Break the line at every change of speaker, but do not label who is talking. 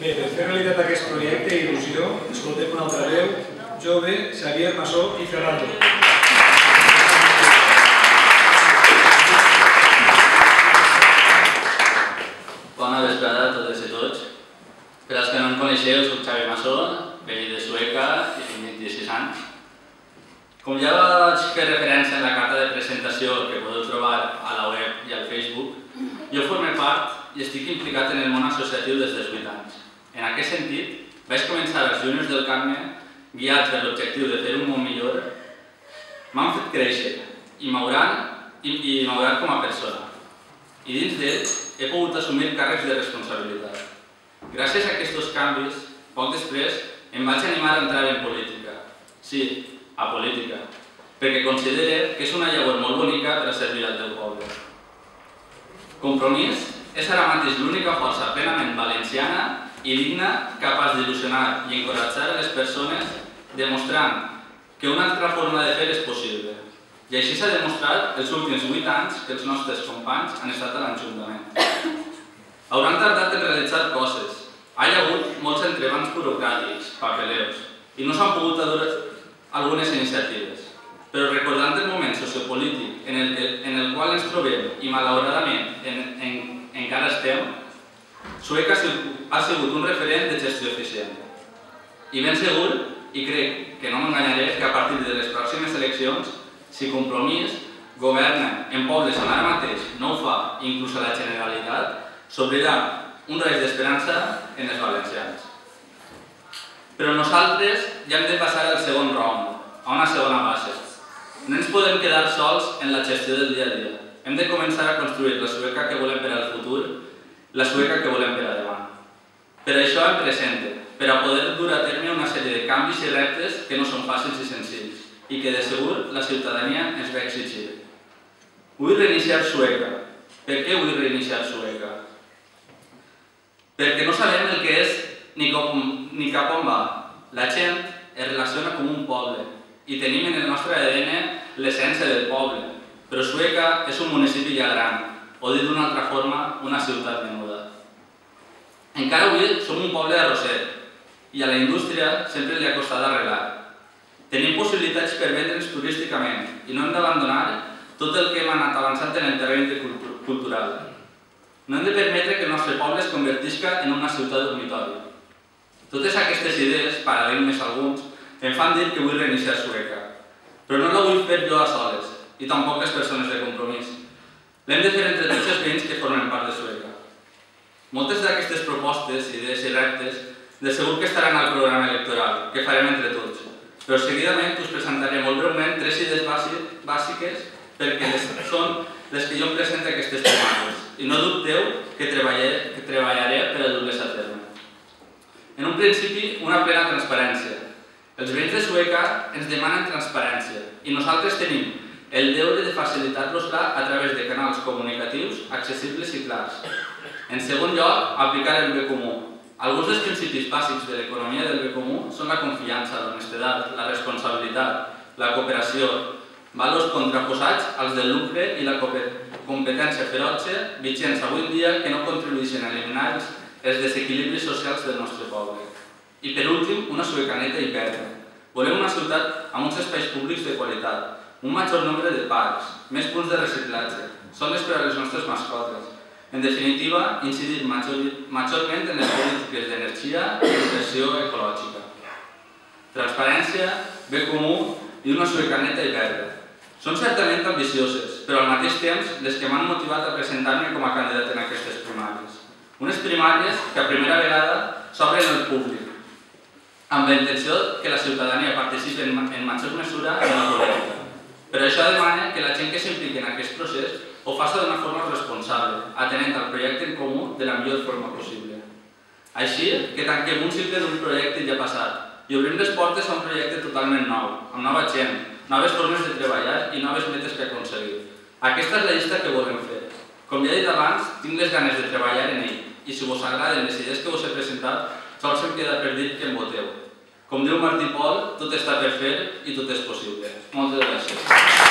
Bé, per fer realitat aquest projecte i il·lusió, escoltem una altra veu, jove, Xavier Massó i Ferrando.
Bona vesprada a totes i tots. Per als que no em coneixeu, soc Xavier Massó, veí de Sueca i tinc 26 anys. Com ja vaig fer referència en la carta de presentació que podeu trobar a la web i al Facebook, jo formo part i estic implicat en el món associatiu des dels 8 anys. En aquest sentit, vaig començar als Juniors del Carme, guiats per l'objectiu de fer un món millor, m'han fet créixer i m'hauran com a persona. I dins d'ells he pogut assumir càrrecs de responsabilitat. Gràcies a aquests canvis, poc després em vaig animar a entrar en política. Sí, a política, perquè considero que és una llavor molt bonica per a servir al teu poble. Compromís és ara mateix l'única força plenament valenciana i digna, capaç d'il·lusionar i encoratjar les persones, demostrant que una altra forma de fer és possible. I així s'ha demostrat els últims 8 anys que els nostres companys han estat a l'Ajuntament. Hauran tardat en realitzar coses. Hi ha hagut molts entrebancs burocràtics, papeleus, i no s'han pogut dur algunes iniciatives. Però recordant el moment sociopolític en el qual ens trobem i malauradament encara estem, Sueca ha sigut un referent de gestió eficient. I ben segur, i crec que no m'enganyaré, que a partir de les pròximes eleccions, si Compromís governa en pobles on ara mateix no ho fa, inclús a la Generalitat, s'obrirà un raig d'esperança en els valencians. Però nosaltres ja hem de passar al segon round, a una segona base. No ens podem quedar sols en la gestió del dia a dia. Hem de començar a construir la Sueca que volem per al futur, la Sueca que volem per a demà. Per això em presento, per a poder dur a terme una sèrie de canvis i reptes que no són fàcils i senzills i que de segur la ciutadania ens va exigir. Vull reiniciar Sueca. Per què vull reiniciar Sueca? Perquè no sabem el que és ni cap on va. La gent es relaciona com un poble i tenim en el nostre ADN l'essència del poble, però Sueca és un municipi ja gran, o dit d'una altra forma, una ciutat menuda. Encara avui som un poble arrosset i a la indústria sempre li ha costat arreglar. Tenim possibilitats per vendre'ns turísticament i no hem d'abandonar tot el que hem anat avançant en el terreny cultural. No hem de permetre que el nostre poble es convertisca en una ciutat dormitori. Totes aquestes idees, paradigmes alguns, em fan dir que vull reiniciar Sueca. Però no la vull fer jo a soles, i tampoc les persones de Compromís. L'hem de fer entre tots els veïns que formen part de Sueca. Moltes d'aquestes propostes, idees i reptes, de segur que estaran al programa electoral, que farem entre tots. Però seguidament us presentaré molt breument 3 idees bàsiques perquè són les que jo em presento aquestes setmanes. I no dubteu que treballaré per a dur-les a terme. En un principi, una plena transparència. Els veïns de Sueca ens demanen transparència i nosaltres tenim el deure de facilitar-los-la a través de canals comunicatius accessibles i clars. En segon lloc, aplicar el bé comú. Alguns dels principis bàsics de l'economia del bé comú són la confiança, l'honestedat, la responsabilitat, la cooperació, valors contraposats als del lucre i la competència ferotge vigents avui en dia que no contribueixen a eliminar els desequilibris socials del nostre poble. I per últim, una Sueca neta i verda. Volem una ciutat amb uns espais públics de qualitat, un major nombre de parcs, més punts de reciclatge, zones per a les nostres mascotes. En definitiva, incidir majorment en les polítiques d'energia i inversió ecològica. Transparència, bé comú i una Sueca neta i verda. Són certament ambicioses, però al mateix temps les que m'han motivat a presentar-me com a candidat en aquestes primàries. Unes primàries que a primera vegada s'obren al públic, amb la intenció que la ciutadania participi en major mesura en la política. Però això demana que la gent que s'impliqui en aquest procés ho faci d'una forma responsable, atenent al projecte en comú de la millor forma possible. Així que tanquem un cicle d'un projecte ja passat i obrim les portes a un projecte totalment nou, amb nova gent, noves formes de treballar i noves metes que aconseguir. Aquesta és la llista que volem fer. Com ja he dit abans, tinc les ganes de treballar en ell i si vos agraden les idees que vos he presentat, sols em queda per dir que em voteu. Com diu Martí Pol, tot està per fer i tot és possible. Moltes gràcies.